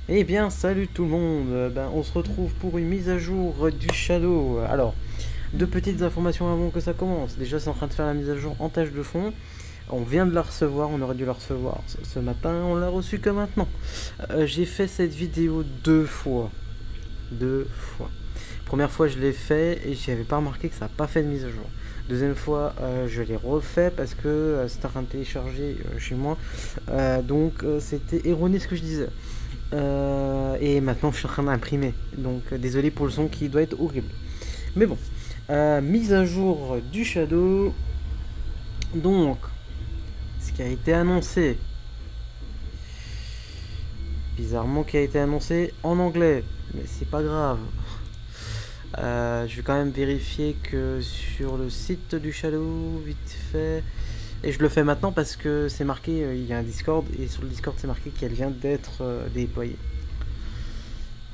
Eh bien, salut tout le monde. On se retrouve pour une mise à jour du Shadow. Alors, deux petites informations avant que ça commence. Déjà, c'est en train de faire la mise à jour en tâche de fond. On vient de la recevoir, on aurait dû la recevoir ce matin, on l'a reçue que maintenant. J'ai fait cette vidéo deux fois. Deux fois. Première fois, je l'ai fait et j'avais pas remarqué que ça n'a pas fait de mise à jour. Deuxième fois, je l'ai refait parce que c'était en train de télécharger chez moi. C'était erroné ce que je disais. Et maintenant je suis en train d'imprimer. Donc désolé pour le son qui doit être horrible. Mais bon. Mise à jour du Shadow. Donc, ce qui a été annoncé. Bizarrement qui a été annoncé en anglais. Mais c'est pas grave. Je vais quand même vérifier que sur le site du Shadow, vite fait. Et je le fais maintenant parce que c'est marqué, il y a un Discord, et sur le Discord c'est marqué qu'elle vient d'être déployée.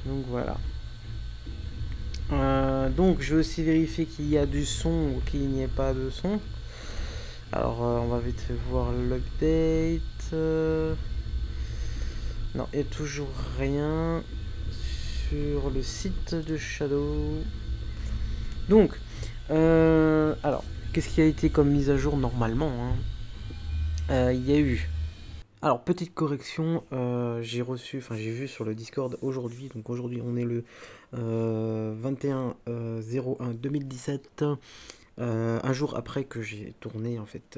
Donc voilà. Donc je vais aussi vérifier qu'il y a du son ou qu'il n'y ait pas de son. Alors on va vite fait voir l'update. Non, il n'y a toujours rien sur le site de Shadow. Donc, alors, qu'est-ce qui a été comme mise à jour normalement il y a eu. Alors, petite correction, j'ai vu sur le Discord aujourd'hui, donc aujourd'hui on est le 21/01/2017, un jour après que j'ai tourné en fait,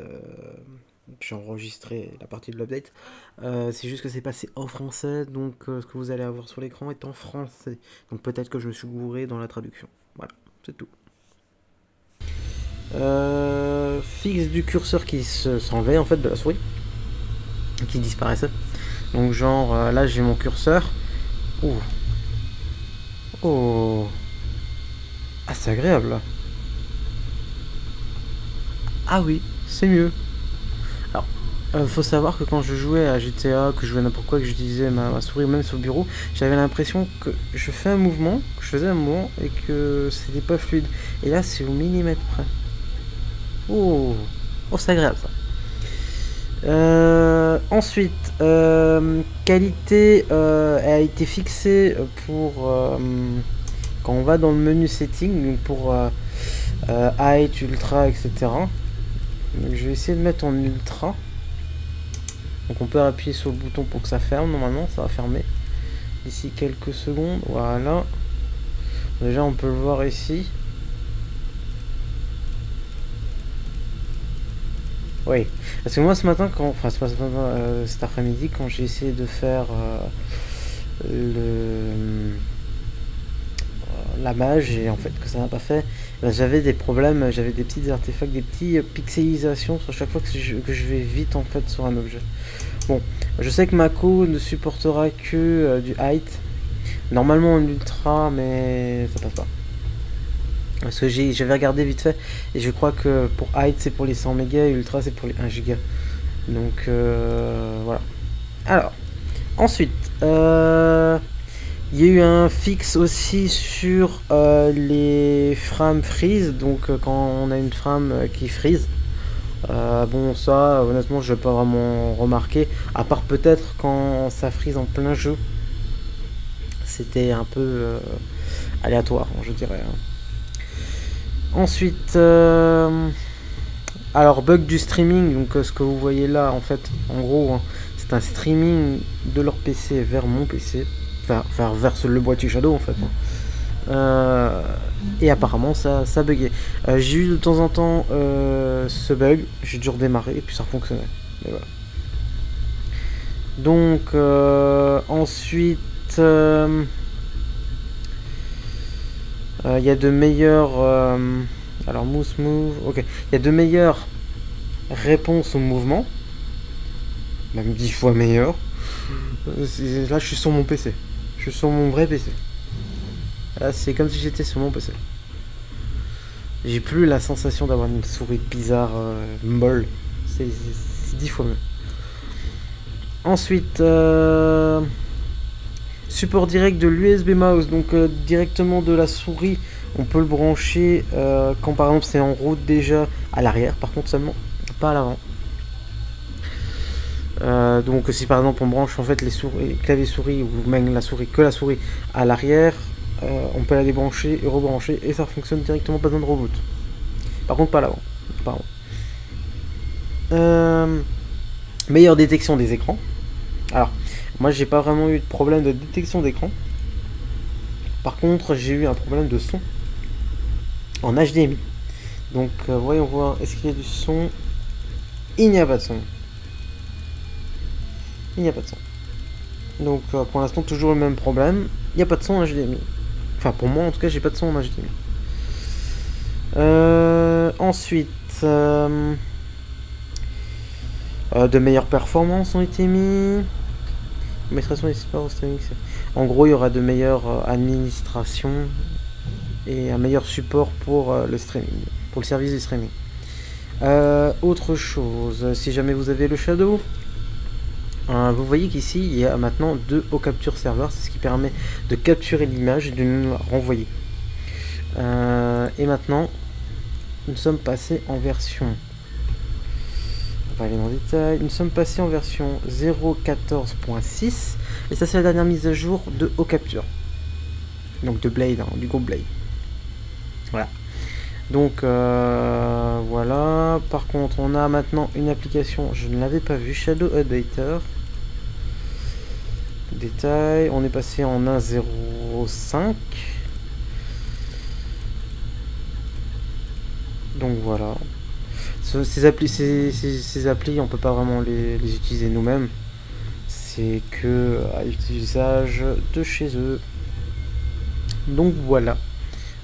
j'ai enregistré la partie de l'update. C'est juste que c'est passé en français, donc ce que vous allez avoir sur l'écran est en français. Donc peut-être que je me suis gouré dans la traduction. Voilà, c'est tout. Fixe du curseur qui s'enlevait en fait de la souris, qui disparaissait. Donc genre là j'ai mon curseur. Oh. Oh. Ah c'est agréable là. Ah oui, c'est mieux. Alors, faut savoir que quand je jouais à GTA, que je jouais n'importe quoi, que j'utilisais ma souris même sur le bureau, j'avais l'impression que je fais un mouvement, que je faisais un mouvement et que c'était pas fluide. Et là c'est au millimètre près. Oh, oh c'est agréable ça. Ensuite, qualité a été fixée pour quand on va dans le menu setting, pour height, ultra, etc. Donc, je vais essayer de mettre en ultra. Donc on peut appuyer sur le bouton pour que ça ferme. Normalement, ça va fermer d'ici quelques secondes. Voilà. Déjà, on peut le voir ici. Oui, parce que moi ce matin, cet après-midi, quand j'ai essayé de faire la mage et en fait que ça n'a pas fait, j'avais des problèmes, j'avais des petits artefacts, des petits pixelisations sur chaque fois que je vais vite en fait sur un objet. Bon, je sais que Mako ne supportera que du height, normalement en ultra, mais ça passe pas. Parce que j'avais regardé vite fait et je crois que pour height c'est pour les 100 mégas et ultra c'est pour les 1 giga. Donc voilà. Alors, ensuite, il y a eu un fixe aussi sur les frames freeze. Donc quand on a une frame qui freeze. Bon ça honnêtement je n'ai pas vraiment remarqué. À part peut-être quand ça freeze en plein jeu. C'était un peu aléatoire je dirais. Ensuite, alors bug du streaming, donc ce que vous voyez là, en fait, en gros, hein, c'est un streaming de leur PC vers mon PC, enfin vers le boîtier Shadow en fait. Et apparemment ça buguait. J'ai eu de temps en temps ce bug, j'ai dû redémarrer et puis ça fonctionnait. Mais voilà. Donc ensuite. Il y a de meilleures alors move, ok, il y a de meilleures réponses au mouvement, même 10 fois meilleures. Là je suis sur mon PC, je suis sur mon vrai PC. Là c'est comme si j'étais sur mon PC. J'ai plus la sensation d'avoir une souris bizarre molle. C'est 10 fois mieux. Ensuite support direct de l'USB mouse, donc directement de la souris, on peut le brancher quand par exemple c'est en route déjà à l'arrière, par contre seulement, pas à l'avant. Donc si par exemple on branche en fait les souris, clavier souris ou même la souris que la souris à l'arrière, on peut la débrancher et rebrancher et ça fonctionne directement, pas besoin de reboot. Par contre pas l'avant. Meilleure détection des écrans. Alors moi j'ai pas vraiment eu de problème de détection d'écran. Par contre j'ai eu un problème de son en HDMI. Donc voyons voir, est-ce qu'il y a du son? Il n'y a pas de son. Il n'y a pas de son. Donc pour l'instant toujours le même problème. Il n'y a pas de son en HDMI. Enfin pour moi en tout cas j'ai pas de son en HDMI. Ensuite de meilleures performances ont été mis. Administration des supports au streaming. En gros il y aura de meilleures administrations et un meilleur support pour le streaming, pour le service du streaming. Autre chose, si jamais vous avez le Shadow, vous voyez qu'ici il y a maintenant 2 hauts capture serveurs, c'est ce qui permet de capturer l'image et de nous la renvoyer. Et maintenant nous sommes passés en version, on va aller dans le détail, nous sommes passés en version 0.14.6 et ça c'est la dernière mise à jour de haut capture, donc de Blade, hein, du groupe Blade. Voilà. Donc voilà. Par contre on a maintenant une application, je ne l'avais pas vu, Shadow Updater. Détail, on est passé en 1.0.5. Donc voilà. Ces applis on peut pas vraiment les utiliser nous-mêmes. C'est que à utilisage de chez eux. Donc voilà.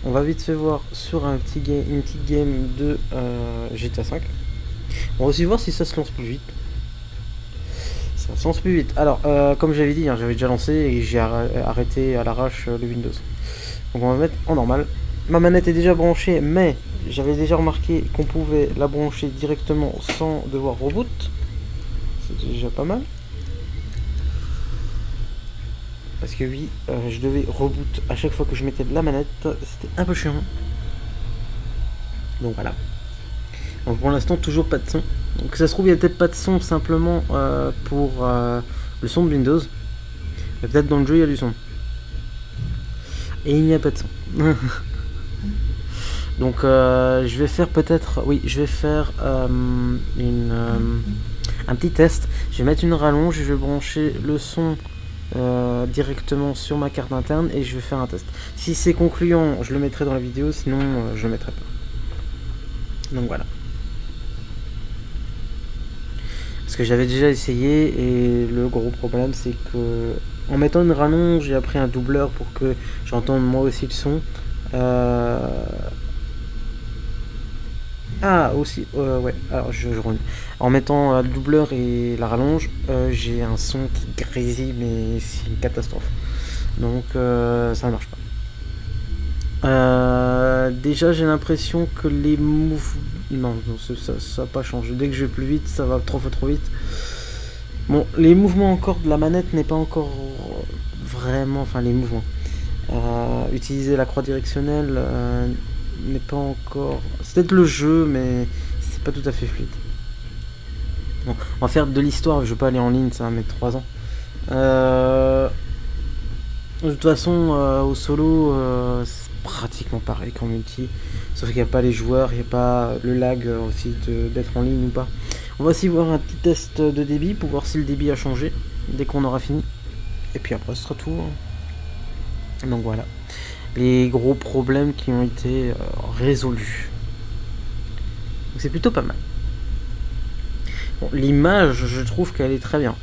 On va vite fait voir sur une petite game de GTA 5. On va aussi voir si ça se lance plus vite. Ça se lance plus vite. Alors, comme j'avais dit, hein, j'avais déjà lancé et j'ai arrêté à l'arrache le Windows. Donc on va mettre en normal. Ma manette est déjà branchée, mais j'avais déjà remarqué qu'on pouvait la brancher directement sans devoir reboot. C'est déjà pas mal. Parce que oui, je devais reboot à chaque fois que je mettais de la manette, c'était un peu chiant. Donc voilà. Donc pour l'instant toujours pas de son. Donc ça se trouve il n'y a peut-être pas de son simplement pour le son de Windows. Mais peut-être dans le jeu il y a du son. Et il n'y a pas de son. Donc je vais faire peut-être, oui je vais faire un petit test. Je vais mettre une rallonge, je vais brancher le son directement sur ma carte interne et je vais faire un test. Si c'est concluant, je le mettrai dans la vidéo, sinon je le mettrai pas. Donc voilà. Parce que j'avais déjà essayé et le gros problème c'est que en mettant une rallonge et après un doubleur pour que j'entende moi aussi le son. Ah aussi, ouais, alors je en mettant le doubleur et la rallonge, j'ai un son qui grésille, mais c'est une catastrophe. Donc ça ne marche pas. Déjà j'ai l'impression que les mouvements... Non, ça n'a pas changé. Dès que je vais plus vite, ça va 3 fois trop vite. Bon, les mouvements encore de la manette n'est pas encore vraiment... Enfin, les mouvements. Utiliser la croix directionnelle... n'est pas encore... C'est peut-être le jeu, mais c'est pas tout à fait fluide. Bon, on va faire de l'histoire, je vais pas aller en ligne, ça va mettre 3 ans. De toute façon, au solo, c'est pratiquement pareil qu'en multi. Sauf qu'il n'y a pas les joueurs, il n'y a pas le lag aussi d'être en ligne ou pas. On va aussi voir un petit test de débit pour voir si le débit a changé dès qu'on aura fini. Et puis après, ce sera tout. Donc voilà. Les gros problèmes qui ont été résolus. Donc c'est plutôt pas mal. Bon, l'image, je trouve qu'elle est très bien.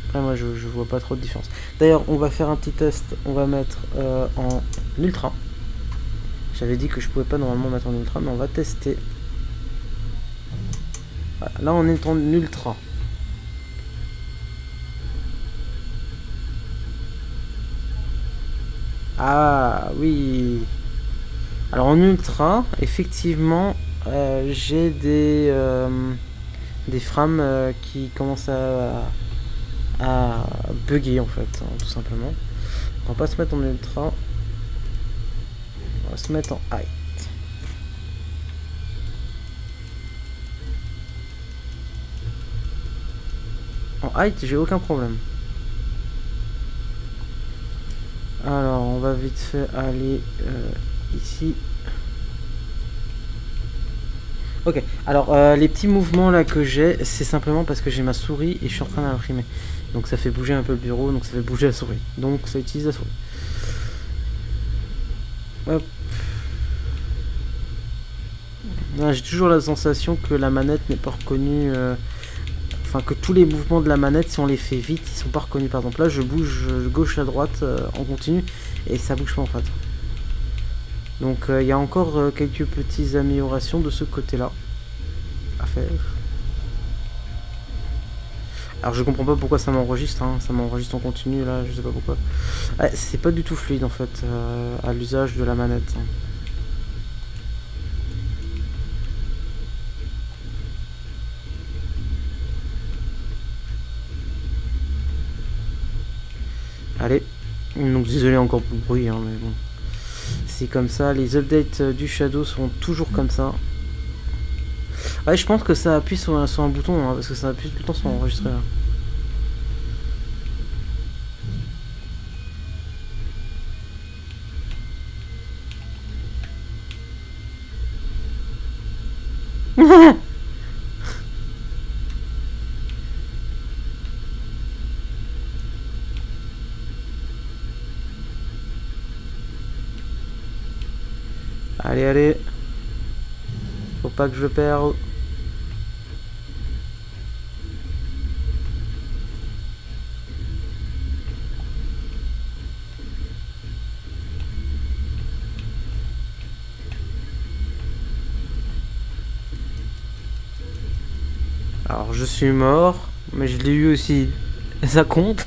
Après moi je vois pas trop de différence. D'ailleurs on va faire un petit test. On va mettre en ultra. J'avais dit que je pouvais pas normalement mettre en ultra, mais on va tester. Voilà, là on est en ultra. Ah oui. Alors en ultra, effectivement, j'ai des frames qui commencent à bugger en fait, hein, tout simplement. On va pas se mettre en ultra. On va se mettre en high. En height, j'ai aucun problème. Alors, on va vite fait aller ici. Ok, alors les petits mouvements là que j'ai, c'est simplement parce que j'ai ma souris et je suis en train d'imprimer. Donc ça fait bouger un peu le bureau, donc ça fait bouger la souris. Donc ça utilise la souris. Hop. J'ai toujours la sensation que la manette n'est pas reconnue. Enfin, que tous les mouvements de la manette, si on les fait vite, ils sont pas reconnus. Par exemple, là, je bouge gauche à droite en continu et ça bouge pas en fait. Donc, il y a encore quelques petites améliorations de ce côté-là à faire. Alors, je comprends pas pourquoi ça m'enregistre. Hein. Ça m'enregistre en continu là, je sais pas pourquoi. Ouais, c'est pas du tout fluide en fait à l'usage de la manette. Hein. Allez, donc désolé encore pour le bruit, hein, mais bon. C'est comme ça, les updates du Shadow sont toujours comme ça. Ouais, je pense que ça appuie sur un bouton, hein, parce que ça appuie tout le temps sur enregistrer. Là. Allez, allez. Faut pas que je perde. Alors, je suis mort, mais je l'ai eu aussi. Ça compte.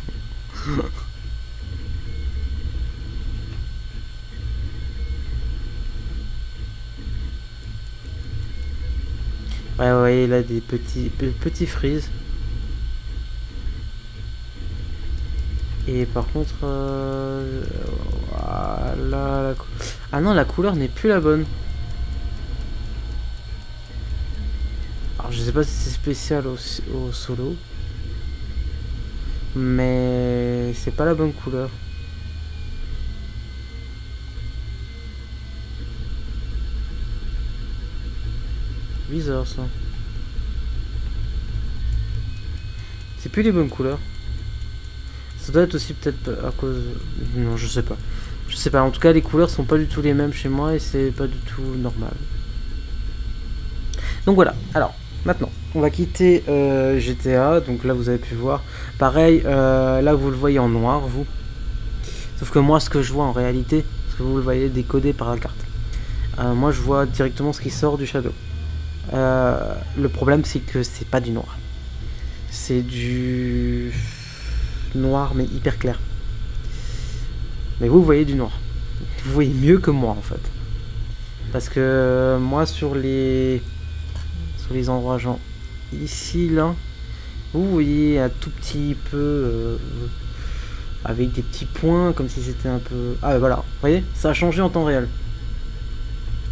Ouais, il a des petits freeze. Et par contre, voilà. Ah non, la couleur n'est plus la bonne. Alors, je sais pas si c'est spécial au solo, mais c'est pas la bonne couleur. Bizarre ça. C'est plus les bonnes couleurs. Ça doit être aussi peut-être à cause... Non, je sais pas. Je sais pas. En tout cas, les couleurs sont pas du tout les mêmes chez moi et c'est pas du tout normal. Donc voilà. Alors, maintenant, on va quitter GTA. Donc là, vous avez pu voir. Pareil, là, vous le voyez en noir, vous. Sauf que moi, ce que je vois en réalité, parce que vous le voyez décodé par la carte. Moi, je vois directement ce qui sort du Shadow. Le problème, c'est que c'est pas du noir. C'est du noir, mais hyper clair. Mais vous voyez du noir. Vous voyez mieux que moi, en fait. Parce que moi, sur les endroits, genre ici, là, vous voyez un tout petit peu avec des petits points, comme si c'était un peu... Ah, voilà. Vous voyez, ça a changé en temps réel.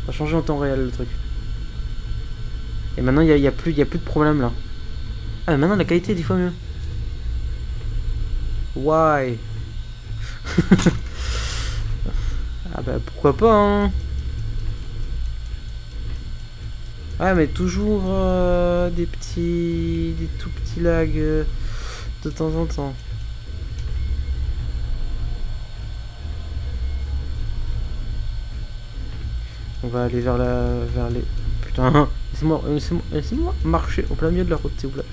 Ça a changé en temps réel, le truc. Et maintenant, il y a plus de problème, là. Ah, mais maintenant, la qualité est 10 fois mieux. Why? Ah bah, pourquoi pas, hein. Ouais, mais toujours des tout petits lags de temps en temps. On va aller vers les... Putain, laissez-moi marcher au plein milieu de la route, s'il vous plaît.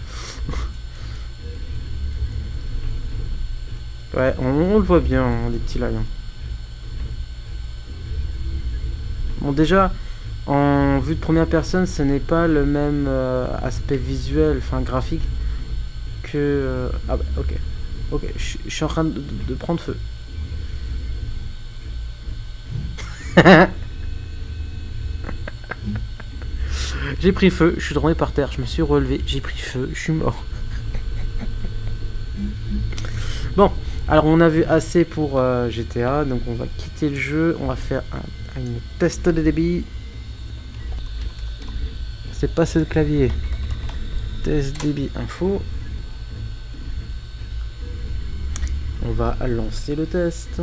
Ouais, on le voit bien, hein, les petits lags. Hein. Bon, déjà, en vue de première personne, ce n'est pas le même aspect visuel, enfin graphique, que... Ah bah, ok. Ok, je suis en train de prendre feu. J'ai pris feu, je suis tombé par terre, je me suis relevé, j'ai pris feu, je suis mort. Bon, alors on a vu assez pour GTA, donc on va quitter le jeu, on va faire un test de débit. C'est pas ce clavier. Test débit info. On va lancer le test.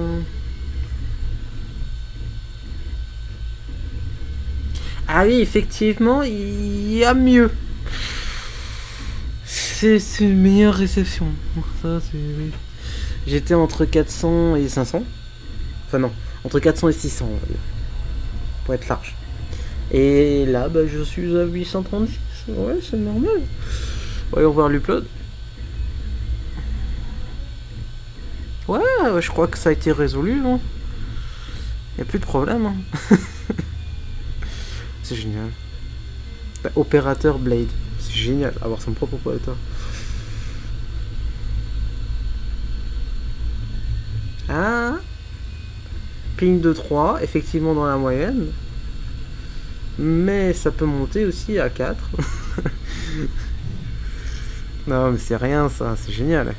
Ah oui, effectivement, il y a mieux. C'est une meilleure réception. Ça, c'est... J'étais entre 400 et 500. Enfin non, entre 400 et 600, on va dire. Pour être large. Et là, bah, je suis à 836. Ouais, c'est normal. Voyons voir l'upload. Ouais, je crois que ça a été résolu. Hein. Y a plus de problème. Hein. C'est génial. Opérateur Blade. C'est génial, avoir son propre opérateur. Ah, ping de 3, effectivement dans la moyenne. Mais ça peut monter aussi à 4. Non mais c'est rien ça, c'est génial.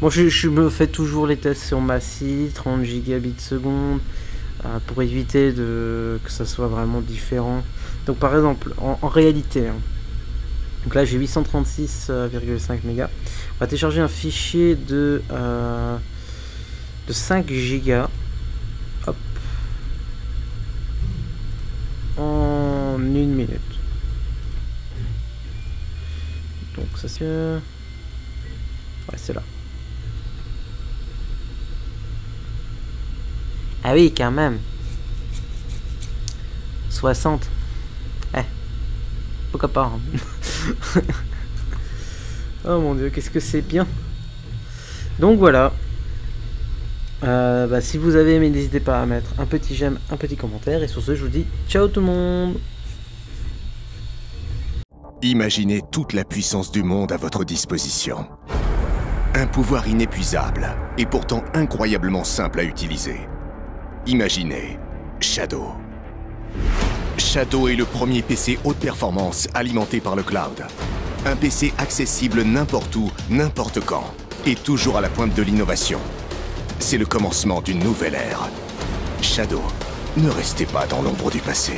Bon, je me fais toujours les tests sur ma scie, 30 gigabits seconde, pour éviter que ça soit vraiment différent. Donc par exemple, en réalité, hein, donc là j'ai 836,5 mégas. On va télécharger un fichier de 5 gigas. Hop. En 1 minute. Donc ça c'est... Ouais, c'est là. Ah oui, quand même. 60. Eh. Pourquoi pas. Hein. Oh mon dieu, qu'est-ce que c'est bien. Donc voilà. Si vous avez aimé, n'hésitez pas à mettre un petit j'aime, un petit commentaire. Et sur ce, je vous dis ciao tout le monde. Imaginez toute la puissance du monde à votre disposition. Un pouvoir inépuisable et pourtant incroyablement simple à utiliser. Imaginez Shadow. Shadow est le premier PC haute performance alimenté par le cloud. Un PC accessible n'importe où, n'importe quand, et toujours à la pointe de l'innovation. C'est le commencement d'une nouvelle ère. Shadow, ne restez pas dans l'ombre du passé.